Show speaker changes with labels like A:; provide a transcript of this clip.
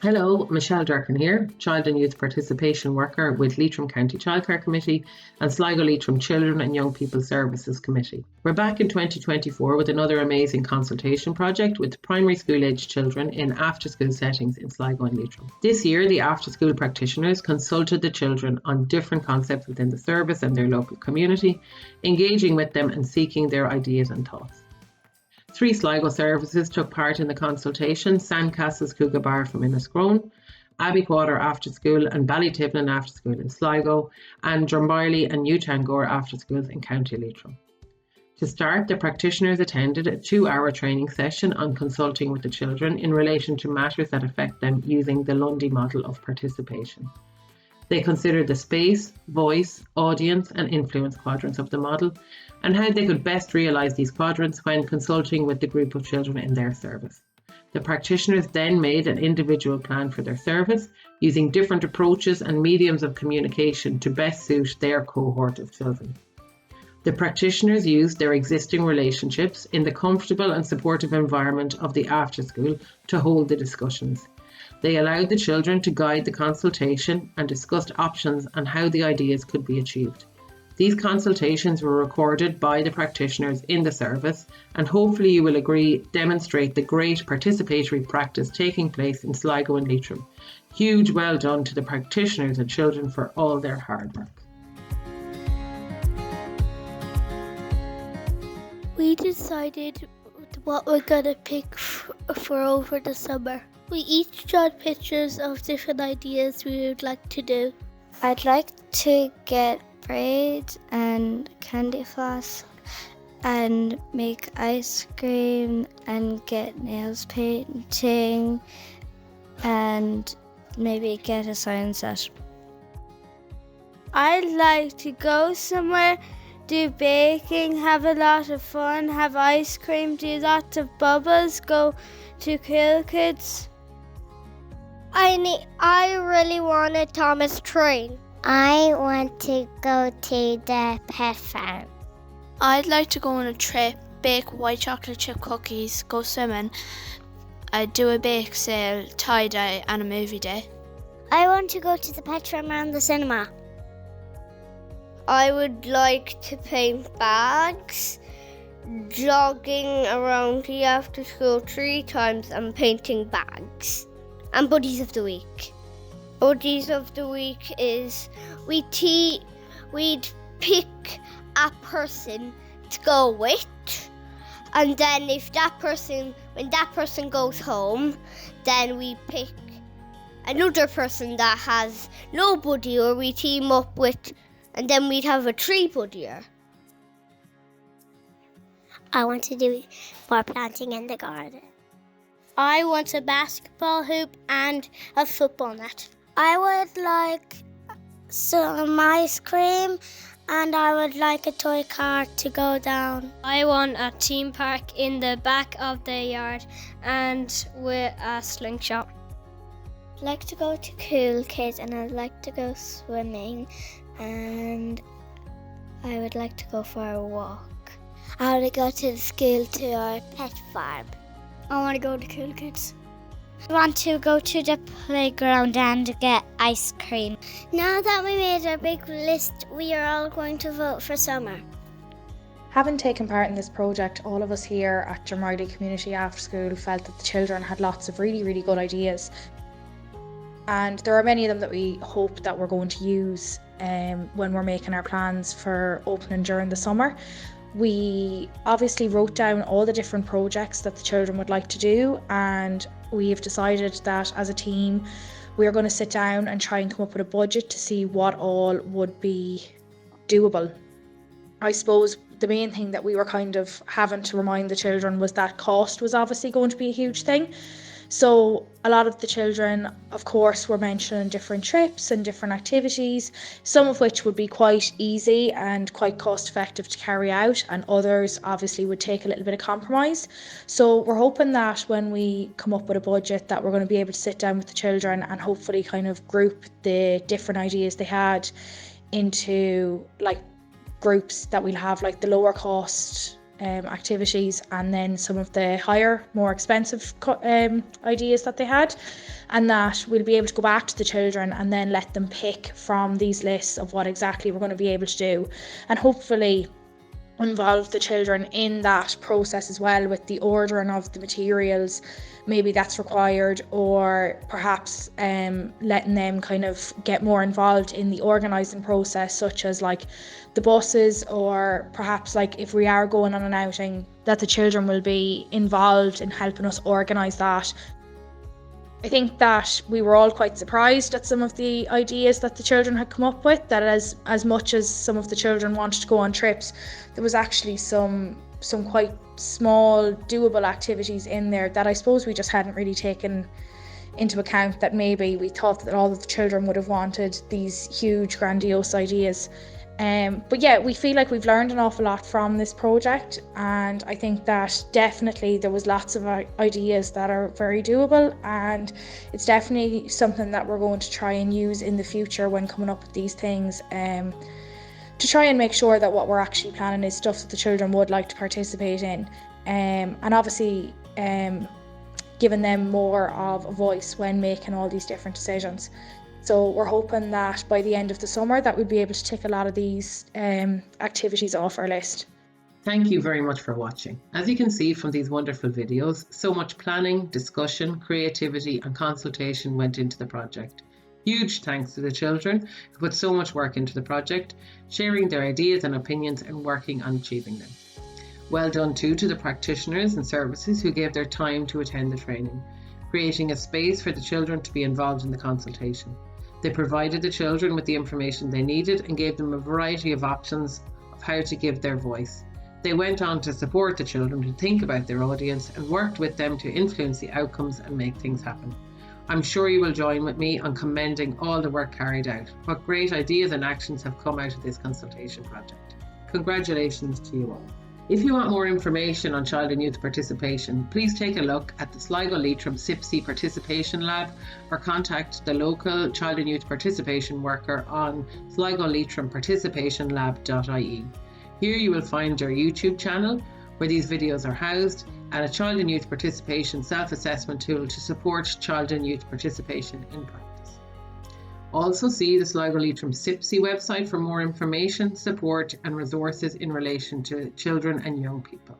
A: Hello, Michelle Durkin here, Child and Youth Participation Worker with Leitrim County Childcare Committee and Sligo Leitrim Children and Young People Services Committee. We're back in 2024 with another amazing consultation project with primary school aged children in after school settings in Sligo and Leitrim. This year, the after school practitioners consulted the children on different concepts within the service and their local community, engaging with them and seeking their ideas and thoughts. 3 Sligo services took part in the consultation: Sandcastles Cougar Bar from Inniscrone, Abbeyquater After School and Ballytivlin After School in Sligo, and Drumbarley and Newtangore After Schools in County Leitrim. To start, the practitioners attended a 2-hour training session on consulting with the children in relation to matters that affect them using the Lundy model of participation. They considered the space, voice, audience and influence quadrants of the model and how they could best realise these quadrants when consulting with the group of children in their service. The practitioners then made an individual plan for their service, using different approaches and mediums of communication to best suit their cohort of children. The practitioners used their existing relationships in the comfortable and supportive environment of the after school to hold the discussions. They allowed the children to guide the consultation and discussed options on how the ideas could be achieved. These consultations were recorded by the practitioners in the service and hopefully you will agree demonstrate the great participatory practice taking place in Sligo and Leitrim. Huge well done to the practitioners and children for all their hard work.
B: We decided what we're going to pick for over the summer. We each draw pictures of different ideas we would like to do.
C: I'd like to get braids and candy floss and make ice cream and get nails painting and maybe get a science set.
B: I'd like to go somewhere, do baking, have a lot of fun, have ice cream, do lots of bubbles, go to Kill Kids.
D: I really want a Thomas train.
E: I want to go to the pet farm.
F: I'd like to go on a trip, bake white chocolate chip cookies, go swimming, do a bake sale, tie-dye and a movie day.
E: I want to go to the pet farm and the cinema.
D: I would like to paint bags, jogging around the after school 3 times and painting bags. And Buddies of the Week. Buddies of the Week is we'd pick a person to go with, and then when that person goes home, then we pick another person that has no buddy or we team up with, and then we'd have a 3-buddier.
E: I want to do more planting in the garden.
B: I want a basketball hoop and a football net.
E: I would like some ice cream and I would like a toy car to go down.
B: I want a theme park in the back of the yard and with a slingshot.
C: I'd like to go to Cool Kids and I'd like to go swimming and I would like to go for a walk.
E: I want to go to the school to our pet farm.
B: I want to go to Cool Kids.
E: I want to go to the playground and get ice cream. Now that we made our big list, we are all going to vote for summer.
G: Having taken part in this project, all of us here at Drumbarley Community After School felt that the children had lots of really, really good ideas. And there are many of them that we hope that we're going to use when we're making our plans for opening during the summer. We obviously wrote down all the different projects that the children would like to do, and we've decided that as a team we're going to sit down and try and come up with a budget to see what all would be doable. I suppose the main thing that we were kind of having to remind the children was that cost was obviously going to be a huge thing. So a lot of the children, of course, were mentioning different trips and different activities, some of which would be quite easy and quite cost effective to carry out, and others obviously would take a little bit of compromise. So we're hoping that when we come up with a budget that we're going to be able to sit down with the children and hopefully kind of group the different ideas they had into like groups that we'll have, like the lower cost activities, and then some of the higher, more expensive ideas that they had, and that we'll be able to go back to the children and then let them pick from these lists of what exactly we're going to be able to do, and hopefully involve the children in that process as well, with the ordering of the materials maybe that's required, or perhaps letting them kind of get more involved in the organising process, such as like the buses, or perhaps like if we are going on an outing, that the children will be involved in helping us organise that. I think that we were all quite surprised at some of the ideas that the children had come up with, that as much as some of the children wanted to go on trips, there was actually some quite small doable activities in there that I suppose we just hadn't really taken into account, that maybe we thought that all of the children would have wanted these huge grandiose ideas. But yeah, we feel like we've learned an awful lot from this project, and I think that definitely there was lots of ideas that are very doable, and it's definitely something that we're going to try and use in the future when coming up with these things, to try and make sure that what we're actually planning is stuff that the children would like to participate in, and obviously giving them more of a voice when making all these different decisions. So we're hoping that by the end of the summer that we'll be able to tick a lot of these activities off our list.
A: Thank you very much for watching. As you can see from these wonderful videos, so much planning, discussion, creativity and consultation went into the project. Huge thanks to the children who put so much work into the project, sharing their ideas and opinions and working on achieving them. Well done too to the practitioners and services who gave their time to attend the training, creating a space for the children to be involved in the consultation. They provided the children with the information they needed and gave them a variety of options of how to give their voice. They went on to support the children to think about their audience and worked with them to influence the outcomes and make things happen. I'm sure you will join with me on commending all the work carried out. What great ideas and actions have come out of this consultation project. Congratulations to you all. If you want more information on child and youth participation, please take a look at the Sligo Leitrim CIPC Participation Lab, or contact the local child and youth participation worker on sligoleitrimparticipationlab.ie. Here you will find our YouTube channel where these videos are housed, and a child and youth participation self-assessment tool to support child and youth participation in practice. Also see the Sligo Leitrim CIPC website for more information, support and resources in relation to children and young people.